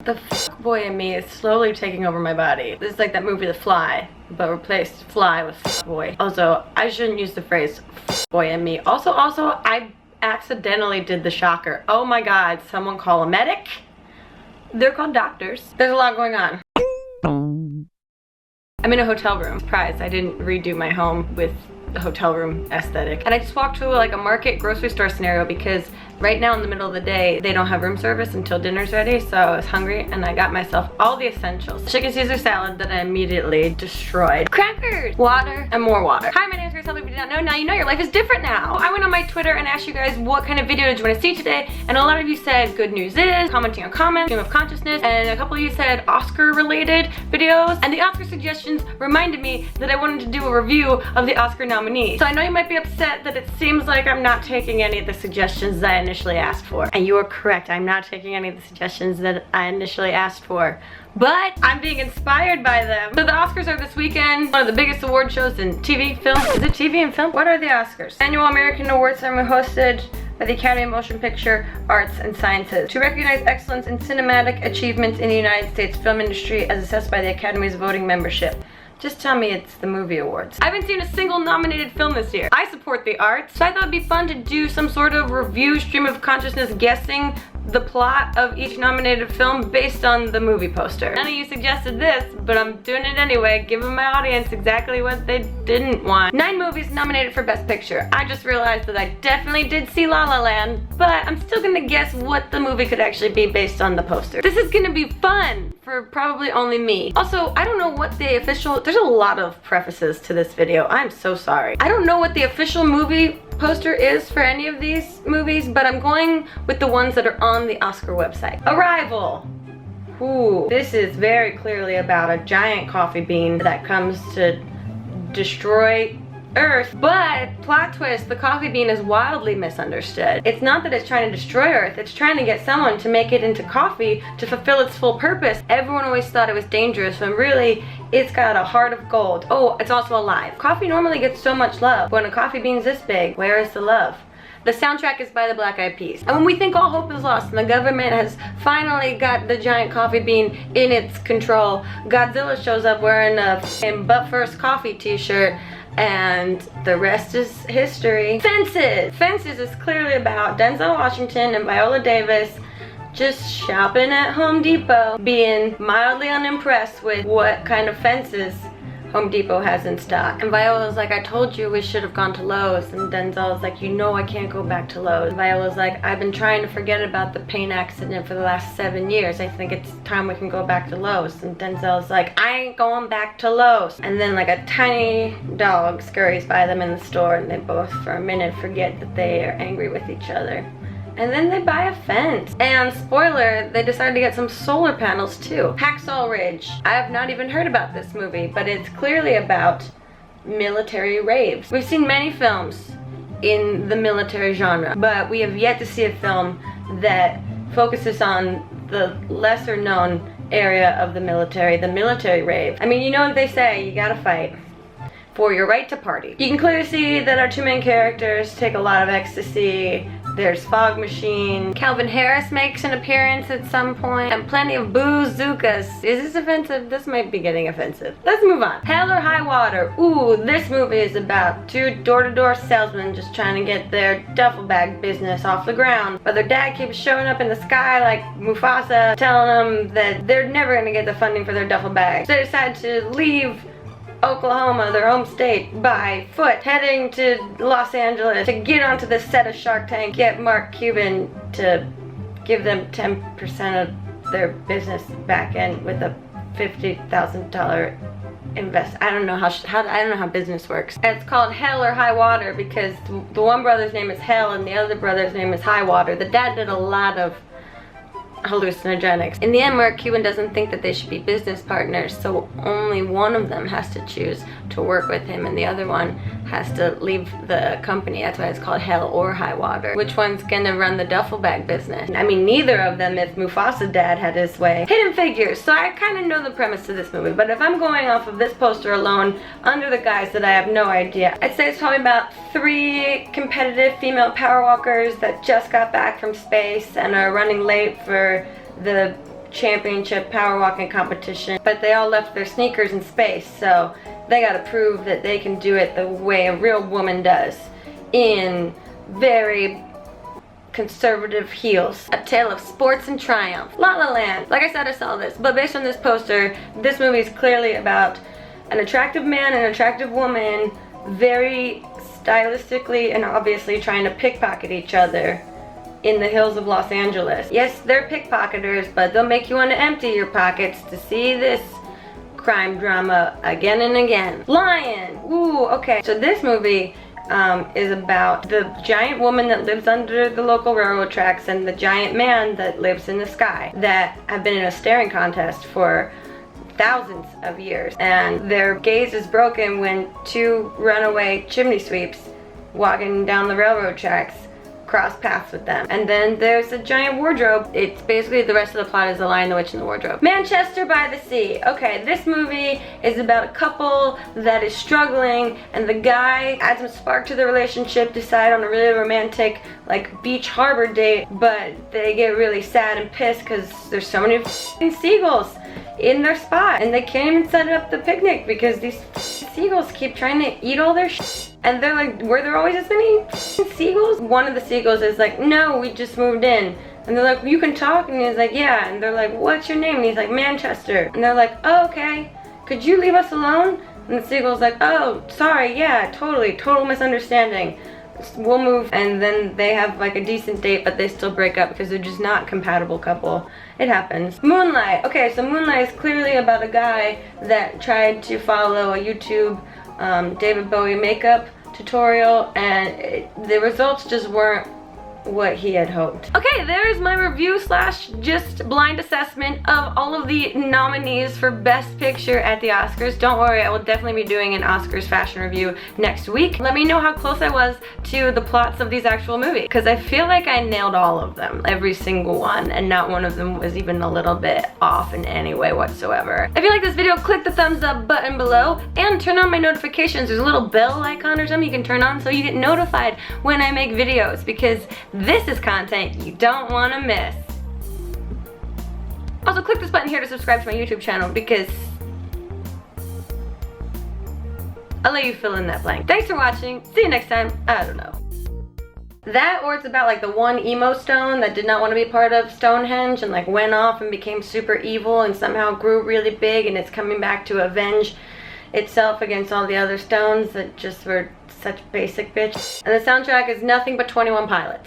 The boy in me is slowly taking over my body. This is like that movie The Fly, but replaced fly with boy. Also, I shouldn't use the phrase boy in me. Also, I accidentally did the shocker. Oh my god, someone call a medic? They're called doctors. There's a lot going on. I'm in a hotel room. Surprise, I didn't redo my home with the hotel room aesthetic. And I just walked to like a market grocery store scenario because right now in the middle of the day, they don't have room service until dinner's ready, so I was hungry and I got myself all the essentials. Chicken Caesar salad that I immediately destroyed. Crackers, water, and more water. Hi, my name is Helbig. If you did not know, now you know your life is different now. I went on my Twitter and asked you guys what kind of video did you want to see today, and a lot of you said good news is, commenting on comments, stream of consciousness, and a couple of you said Oscar related videos, and the Oscar suggestions reminded me that I wanted to do a review of the Oscar nominees. So I know you might be upset that it seems like I'm not taking any of the suggestions that I initially asked for. And you are correct, I'm not taking any of the suggestions that I initially asked for. But I'm being inspired by them. So the Oscars are this weekend, one of the biggest award shows in TV, film. Is it TV and film? What are the Oscars? Annual American Awards ceremony hosted by the Academy of Motion Picture Arts and Sciences to recognize excellence in cinematic achievements in the United States film industry as assessed by the Academy's voting membership. Just tell me it's the movie awards. I haven't seen a single nominated film this year. I support the arts, so I thought it'd be fun to do some sort of review, stream of consciousness, guessing the plot of each nominated film based on the movie poster. None of you suggested this, but I'm doing it anyway, giving my audience exactly what they didn't want. 9 movies nominated for Best Picture. I just realized that I definitely did see La La Land, but I'm still gonna guess what the movie could actually be based on the poster. This is gonna be fun for probably only me. Also, I don't know what the official, there's a lot of prefaces to this video. I'm so sorry. I don't know what the official movie poster is for any of these movies, but I'm going with the ones that are on the Oscar website. Arrival. Ooh, this is very clearly about a giant coffee bean that comes to destroy Earth, but plot twist, the coffee bean is wildly misunderstood. It's not that it's trying to destroy Earth, it's trying to get someone to make it into coffee to fulfill its full purpose. Everyone always thought it was dangerous, when really it's got a heart of gold. Oh, it's also alive. Coffee normally gets so much love, but when a coffee bean's this big, where is the love? The soundtrack is by the Black Eyed Peas. And when we think all hope is lost and the government has finally got the giant coffee bean in its control, Godzilla shows up wearing a butt first coffee t-shirt, and the rest is history. Fences! Fences is clearly about Denzel Washington and Viola Davis just shopping at Home Depot, being mildly unimpressed with what kind of fences Home Depot has in stock. And Viola's like, I told you we should have gone to Lowe's. And Denzel's like, you know I can't go back to Lowe's. Viola's like, I've been trying to forget about the paint accident for the last 7 years. I think it's time we can go back to Lowe's. And Denzel's like, I ain't going back to Lowe's. And then like a tiny dog scurries by them in the store, and they both for a minute forget that they are angry with each other. And then they buy a fence. And spoiler, they decided to get some solar panels too. Hacksaw Ridge. I have not even heard about this movie, but it's clearly about military raves. We've seen many films in the military genre, but we have yet to see a film that focuses on the lesser known area of the military rave. I mean, you know what they say, you gotta fight for your right to party. You can clearly see that our 2 main characters take a lot of ecstasy. There's Fog Machine. Calvin Harris makes an appearance at some point. And plenty of boozookas. Is this offensive? This might be getting offensive. Let's move on. Hell or High Water. Ooh, this movie is about 2 door-to-door salesmen just trying to get their duffel bag business off the ground. But their dad keeps showing up in the sky like Mufasa, telling them that they're never gonna get the funding for their duffel bags. So they decide to leave Oklahoma, their home state, by foot, heading to Los Angeles to get onto the set of Shark Tank, get Mark Cuban to give them 10% of their business back in with a $50,000 invest. I don't know how business works. And it's called Hell or High Water because the one brother's name is Hell and the other brother's name is High Water. The dad did a lot of hallucinogenics. In the end, Mark Cuban doesn't think that they should be business partners, so only one of them has to choose to work with him and the other one has to leave the company. That's why it's called Hell or High Water. Which one's gonna run the duffel bag business? I mean, neither of them if Mufasa's dad had his way. Hidden Figures. So I kind of know the premise of this movie, but if I'm going off of this poster alone, under the guise that I have no idea, I'd say it's probably about 3 competitive female power walkers that just got back from space and are running late for the championship power walking competition, but they all left their sneakers in space, so they gotta prove that they can do it the way a real woman does, in very conservative heels. A tale of sports and triumph. La La Land. Like I said, I saw this, but based on this poster, this movie is clearly about an attractive man and an attractive woman, very stylistically and obviously trying to pickpocket each other in the hills of Los Angeles. Yes, they're pickpocketers, but they'll make you want to empty your pockets to see this crime drama again and again. Lion! Ooh, okay. So this movie is about the giant woman that lives under the local railroad tracks and the giant man that lives in the sky that have been in a staring contest for thousands of years, and their gaze is broken when two runaway chimney sweeps walking down the railroad tracks cross paths with them. And then there's a giant wardrobe. It's basically the rest of the plot is The Lion, the Witch, and the Wardrobe. Manchester by the Sea. Okay, this movie is about a couple that is struggling, and the guy adds some spark to the relationship, decide on a really romantic like beach harbor date, but they get really sad and pissed because there's so many seagulls in their spot, and they can't even set up the picnic because these seagulls keep trying to eat all their shit. And they're like, were there always this many seagulls? One of the seagulls is like, no, we just moved in. And they're like, you can talk? And he's like, yeah. And they're like, what's your name? And he's like, Manchester. And they're like, oh, okay. Could you leave us alone? And the seagull's like, oh, sorry, yeah, totally, total misunderstanding. We'll move. And then they have like a decent date, but they still break up because they're just not a compatible couple. It happens. Moonlight. Okay, so Moonlight is clearly about a guy that tried to follow a YouTube David Bowie makeup tutorial, and the results just weren't what he had hoped. Okay, there's my review slash just blind assessment of all of the nominees for Best Picture at the Oscars. Don't worry, I will definitely be doing an Oscars fashion review next week. Let me know how close I was to the plots of these actual movies, because I feel like I nailed all of them, every single one, and not one of them was even a little bit off in any way whatsoever. If you like this video, click the thumbs up button below and turn on my notifications. There's a little bell icon or something you can turn on so you get notified when I make videos, because this is content you don't want to miss. Also, click this button here to subscribe to my YouTube channel, because I'll let you fill in that blank. Thanks for watching. See you next time. I don't know. That, or it's about like the one emo stone that did not want to be part of Stonehenge and like went off and became super evil and somehow grew really big, and it's coming back to avenge itself against all the other stones that just were such basic bitch. And the soundtrack is nothing but 21 Pilots.